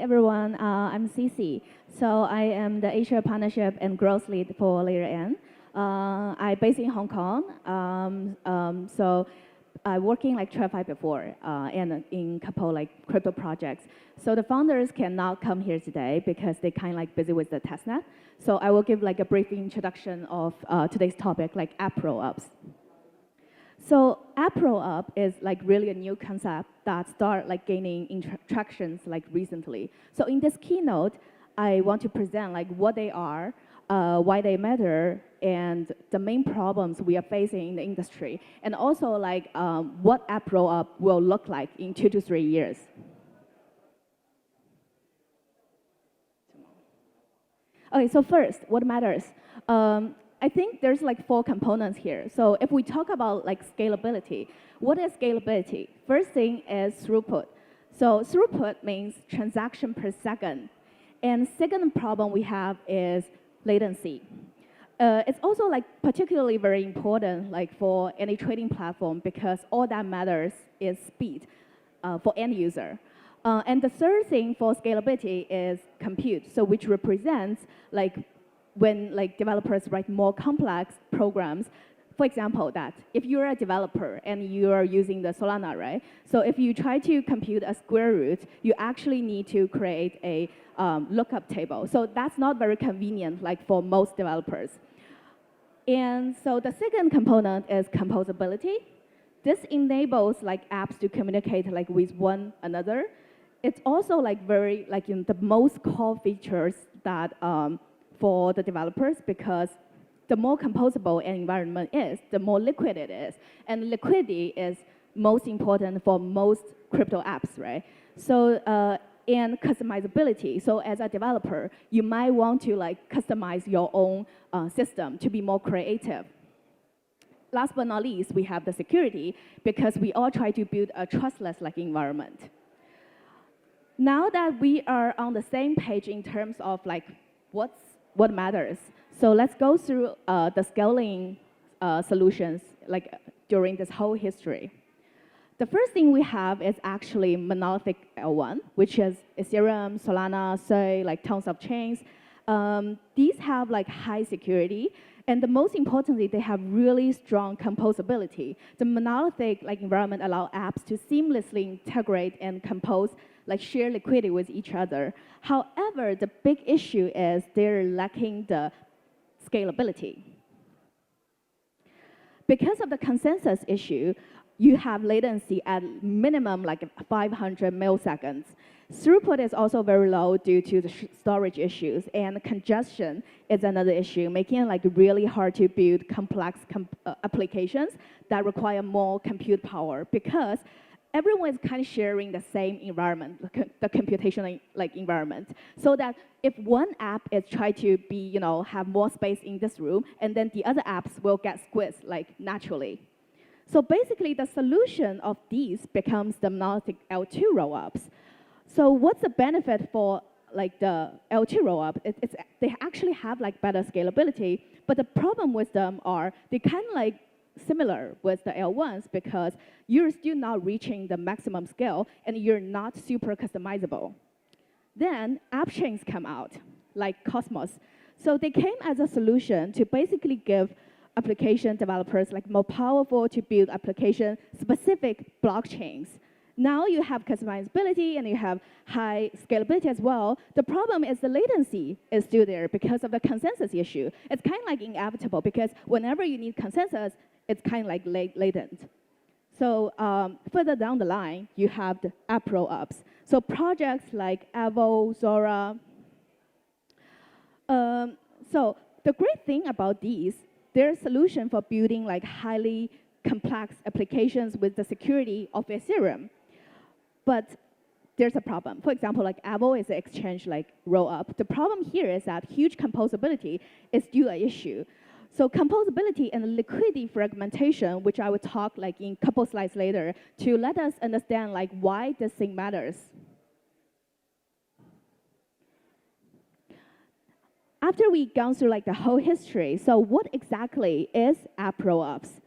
everyone. I'm Cici. So I am the Asia Partnership and Growth Lead for Layer N. I'm based in Hong Kong. So I'm working like TradFi before and in couple like crypto projects. So the founders cannot come here today because they kind of like busy with the testnet. So I will give like a brief introduction of today's topic, like App-rollups. So App-rollup is like really a new concept that start like gaining tractions like recently. So in this keynote, I want to present like what they are, why they matter, and the main problems we are facing in the industry, and also like what App-rollup will look like in 2 to 3 years. Okay, so first, what matters? I think there's like 4 components here. So if we talk about like scalability, what is scalability? First thing is throughput. So throughput means transaction per second. And second problem we have is latency. It's also like particularly very important like for any trading platform because all that matters is speed for end user. And the third thing for scalability is compute, so which represents like when like developers write more complex programs. For example, that if you're a developer and you're using the Solana, right? So if you try to compute a square root, you actually need to create a lookup table. So that's not very convenient like for most developers. And so the second component is composability. This enables like apps to communicate like with one another. It's also like very like in the most core features that for the developers, because the more composable an environment is, the more liquid it is. And liquidity is most important for most crypto apps, right? So, and customizability. So as a developer, you might want to like customize your own system to be more creative. Last but not least, we have the security, because we all try to build a trustless like environment. Now that we are on the same page in terms of like what matters, so let's go through the scaling solutions like during this whole history. The first thing we have is actually monolithic L1, which is Ethereum, Solana, Sei, like tons of chains. These have like high security, and the most importantly, they have really strong composability. The monolithic like environment allow apps to seamlessly integrate and compose like share liquidity with each other. However, the big issue is they're lacking the scalability. Because of the consensus issue, you have latency at minimum like 500 milliseconds. Throughput is also very low due to the storage issues, and congestion is another issue, making it like really hard to build complex applications that require more compute power, because everyone is kind of sharing the same environment, the computational like environment, so that if one app is trying to be, have more space in this room, and then the other apps will get squeezed like naturally. So basically, the solution of these becomes the monolithic L2 rollups. So what's the benefit for like the L2 rollup? They actually have like better scalability, but the problem with them are they kind of like similar with the L1s, because you're still not reaching the maximum scale and you're not super customizable. Then app chains come out, like Cosmos. So they came as a solution to basically give application developers like more powerful to build application-specific blockchains. Now you have customizability and you have high scalability as well. The problem is the latency is still there because of the consensus issue. It's kind of like inevitable, because whenever you need consensus, it's kind of like latent. So further down the line, you have the App-rollups. So projects like Avo, Zora. So the great thing about these, they're a solution for building like highly complex applications with the security of Ethereum. But there's a problem. For example, like Avo is an exchange like roll-up. The problem here is that huge composability is still an issue. So composability and liquidity fragmentation, which I will talk like in a couple slides later, to let us understand like why this thing matters. After we've gone through like the whole history, so what exactly is App-rollups?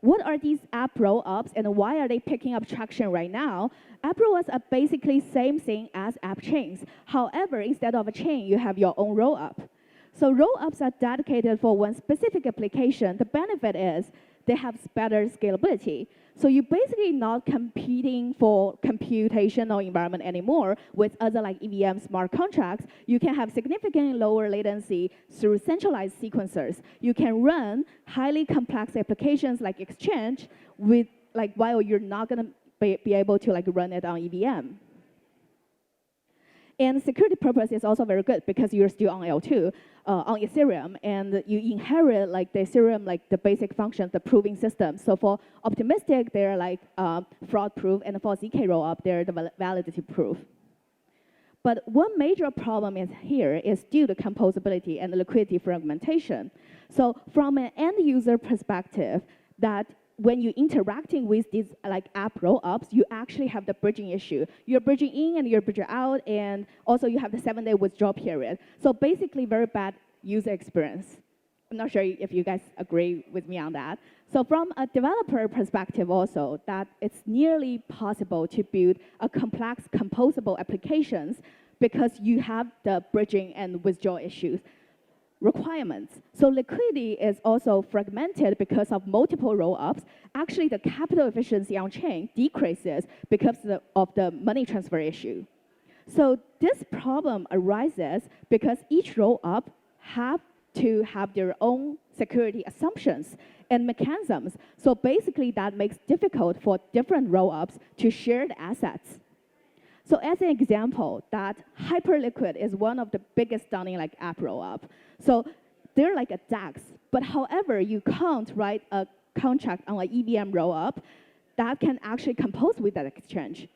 what are these app rollups and why are they picking up traction right now? App rollups are basically same thing as app chains. However, instead of a chain, you have your own rollup. So rollups are dedicated for one specific application. The benefit is they have better scalability. So you're basically not competing for computational environment anymore with other like EVM smart contracts. You can have significantly lower latency through centralized sequencers. You can run highly complex applications like Exchange with like while you're not gonna be able to like run it on EVM. And security purpose is also very good because you're still on L2, on Ethereum, and you inherit like the Ethereum, like the basic functions, the proving system. So for optimistic, they're like fraud proof, and for ZK rollup, they're the validity proof. But one major problem is here is due to composability and liquidity fragmentation. So from an end user perspective, that when you're interacting with these like app rollups, you actually have the bridging issue. You're bridging in and you're bridging out, and also you have the 7-day withdrawal period. So basically, very bad user experience. I'm not sure if you guys agree with me on that. So from a developer perspective also, that it's nearly possible to build a complex composable applications because you have the bridging and withdrawal issues requirements. So liquidity is also fragmented because of multiple rollups. Actually, the capital efficiency on chain decreases because of the money transfer issue. So this problem arises because each rollup have to have their own security assumptions and mechanisms. So basically, that makes it difficult for different rollups to share the assets. So as an example, that Hyperliquid is one of the biggest stunning like app rollup. So they're like a DAX, but however, you can't write a contract on an EVM rollup that can actually compose with that exchange.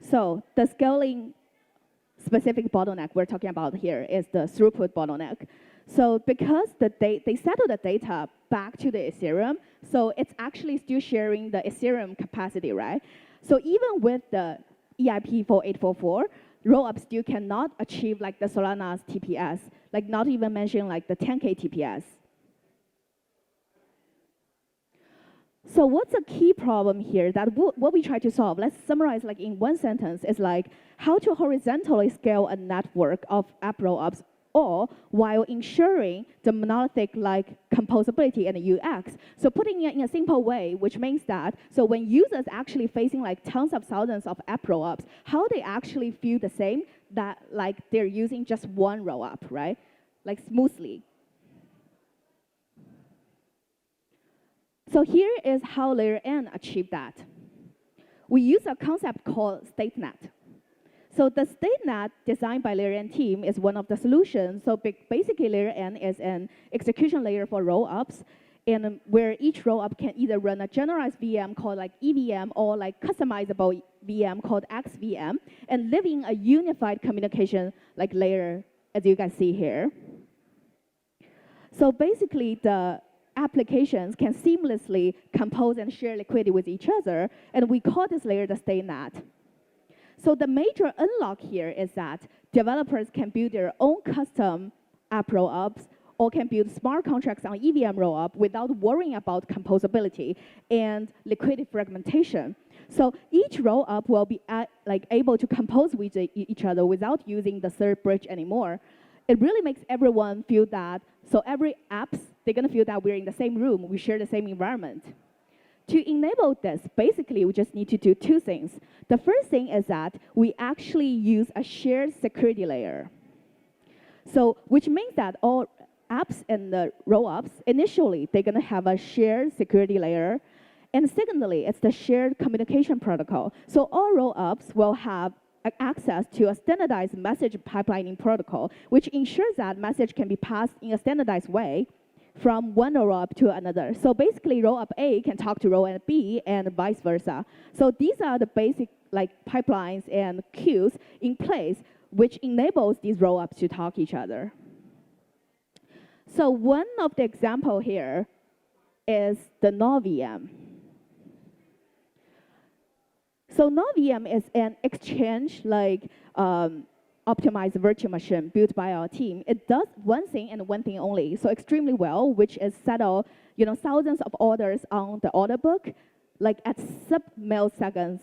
So the scaling specific bottleneck we're talking about here is the throughput bottleneck. So because they settle the data back to the Ethereum, so it's actually still sharing the Ethereum capacity, right? So even with the EIP 4844, rollup still cannot achieve like the Solana's TPS, like not even mention like the 10K TPS. So what's a key problem here that what we try to solve? Let's summarize like in one sentence is like how to horizontally scale a network of app rollups all while ensuring the monolithic like composability and the UX. So putting it in a simple way, which means that, so when users actually facing like tons of thousands of app rollups, how they actually feel the same that like they're using just one rollup, right? Like smoothly. So here is how Layer N achieved that. We use a concept called StateNet. So the StateNet designed by Layer N team is one of the solutions. So basically, Layer N is an execution layer for rollups, and where each rollup can either run a generalized VM called like EVM or like customizable VM called XVM, and live in a unified communication like layer, as you guys see here. So basically, the applications can seamlessly compose and share liquidity with each other, and we call this layer the StateNet. So the major unlock here is that developers can build their own custom app rollups or can build smart contracts on EVM rollup without worrying about composability and liquidity fragmentation. So each rollup will be like able to compose with each other without using the third bridge anymore. It really makes everyone feel that, so every apps, they're gonna feel that we're in the same room, we share the same environment. To enable this, basically, we just need to do two things. The first thing is that we actually use a shared security layer. So, which means that all apps and the rollups, initially, they're gonna have a shared security layer. And secondly, it's the shared communication protocol. So all rollups will have access to a standardized message pipelining protocol, which ensures that message can be passed in a standardized way from one rollup to another. So basically, rollup A can talk to rollup B and vice versa. So these are the basic like pipelines and queues in place, which enables these rollups to talk each other. So one of the example here is the NoVM. So NoVM is an exchange like optimized virtual machine built by our team. It does one thing and one thing only, so extremely well, which is settle thousands of orders on the order book, like at sub-milliseconds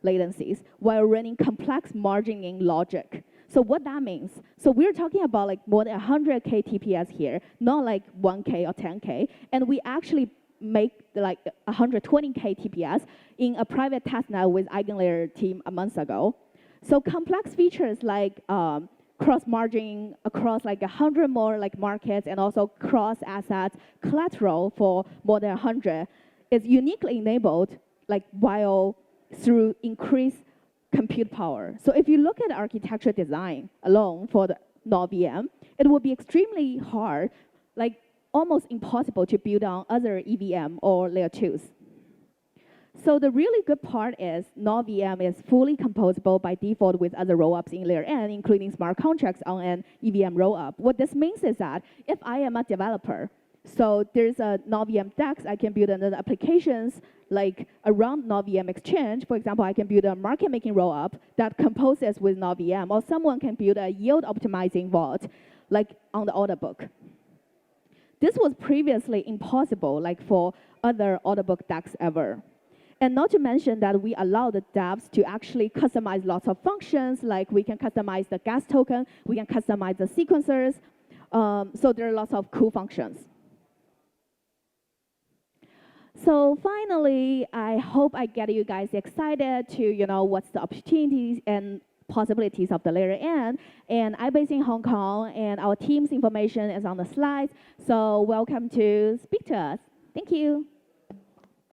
latencies, while running complex margining logic. So what that means, so we're talking about like more than 100K TPS here, not like 1K or 10K, and we actually make like 120K TPS in a private testnet with EigenLayer team a month ago. So complex features like cross-margining across like 100 more like markets and also cross-asset collateral for more than 100 is uniquely enabled like while through increased compute power. So if you look at architecture design alone for the NoVM, it would be extremely hard, like almost impossible to build on other EVM or layer 2s. So the really good part is NoVM is fully composable by default with other rollups in layer N, including smart contracts on an EVM rollup. What this means is that if I am a developer, so there's a NoVM DEX, I can build another applications like around NoVM exchange. For example, I can build a market making rollup that composes with NoVM, or someone can build a yield optimizing vault like on the order book. This was previously impossible like for other order book DEX ever. And not to mention that we allow the devs to actually customize lots of functions, like we can customize the gas token, we can customize the sequencers. So there are lots of cool functions. So finally, I hope I get you guys excited to what's the opportunities and possibilities of the layer N. And I'm based in Hong Kong, and our team's information is on the slides. So welcome to speak to us. Thank you.